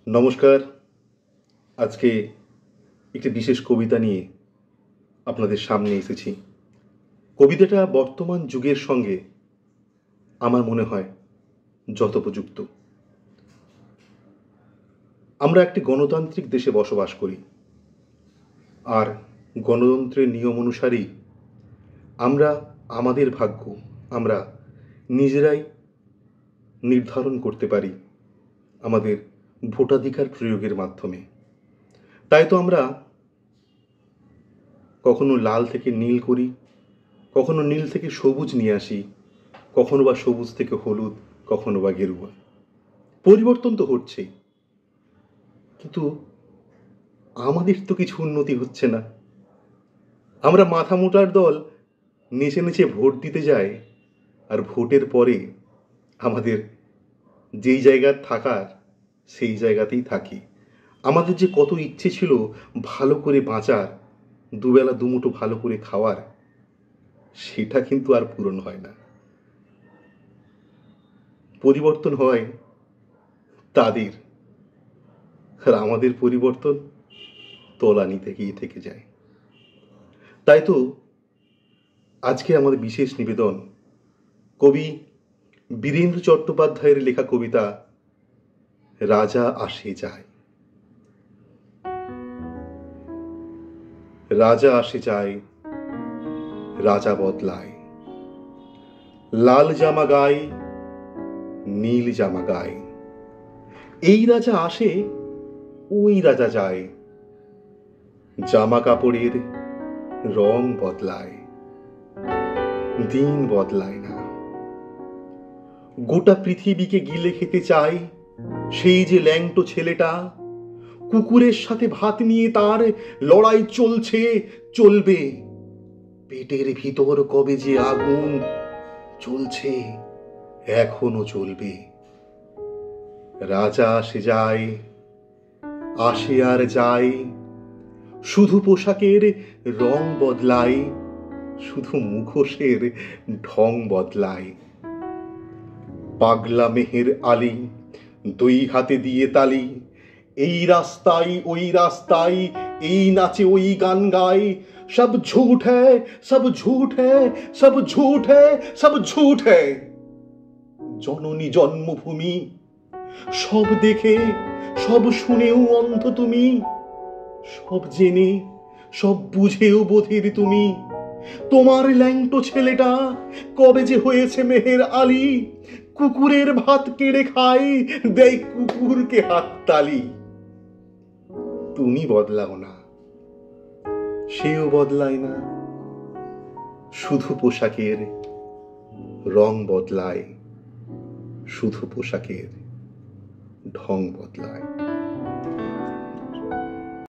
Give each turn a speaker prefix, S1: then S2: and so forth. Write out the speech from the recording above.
S1: নমস্কার। আজকে একটি বিশেষ কবিতা নিয়ে আপনাদের সামনে এসেছি। কবিতাটা বর্তমান যুগের সঙ্গে আমার মনে হয় যথোপযুক্ত। আমরা একটি গণতান্ত্রিক দেশে বসবাস করি, আর গণতন্ত্রের নিয়ম অনুসারেই আমরা আমাদের ভাগ্য আমরা নিজেরাই নির্ধারণ করতে পারি আমাদের ভোটাধিকার প্রয়োগের মাধ্যমে। তাই তো আমরা কখনো লাল থেকে নীল করি, কখনো নীল থেকে সবুজ নিয়ে আসি, কখনো বা সবুজ থেকে হলুদ, কখনো বা গেরুয়া। পরিবর্তন তো হচ্ছেই, কিন্তু আমাদের তো কিছু উন্নতি হচ্ছে না। আমরা মাথা মোটার দল নেচে নেচে ভোট দিতে যাই, আর ভোটের পরে আমাদের যেই জায়গায় থাকার সেই জায়গাতেই থাকি। আমাদের যে কত ইচ্ছে ছিল ভালো করে বাঁচার, দুবেলা দুমুঠো ভালো করে খাওয়ার, সেটা কিন্তু আর পূরণ হয় না। পরিবর্তন হয় তাদের, আর আমাদের পরিবর্তন তলানিতে গিয়ে থেকে যায়। তাই তো আজকে আমাদের বিশেষ নিবেদন কবি বীরেন্দ্র চট্টোপাধ্যায়ের লেখা কবিতা রাজা আসে যায়। রাজা আসে যায়, রাজা বদলায়, লাল জামা গায়, নীল জামা গায়। এই রাজা আসে, ওই রাজা যায়, জামা কাপড়ের রং বদলায়, দিন বদলায় না। গোটা পৃথিবীকে গিলে খেতে চায় সেই যে ল্যাংটো ছেলেটা, কুকুরের সাথে ভাত নিয়ে তার লড়াই চলছে, চলবে। পেটের ভিতর কবে যে আগুন চলছে, এখনো চলবে। রাজা আসে যায়, আসে আর যায়, শুধু পোশাকের রং বদলায়, শুধু মুখোশের ঢং বদলায়। পাগলা মেহের আলী দুই হাতে দিয়ে তালি, এই রাস্তায় ওই রাস্তায়, এই নাচে ওই গান গায়। সব ঝুঠ হ্যায়, সব ঝুঠ হ্যায়, সব ঝুঠ হ্যায়, সব ঝুঠ হ্যায়। জননী জন্মভূমি সব দেখে সব শুনেও অন্ধ তুমি, সব জেনে সব বুঝেও বধির তুমি। তোমার ল্যাংটো ছেলেটা কবে যে হয়েছে মেহের আলী, কুকুরের ভাত কেড়ে খায়, দেয় কুকুরকে হাততালি। তুমি বদলাও না, সেও বদলায় না, শুধু পোশাকের রং বদলায়, শুধু পোশাকের ঢং বদলায়।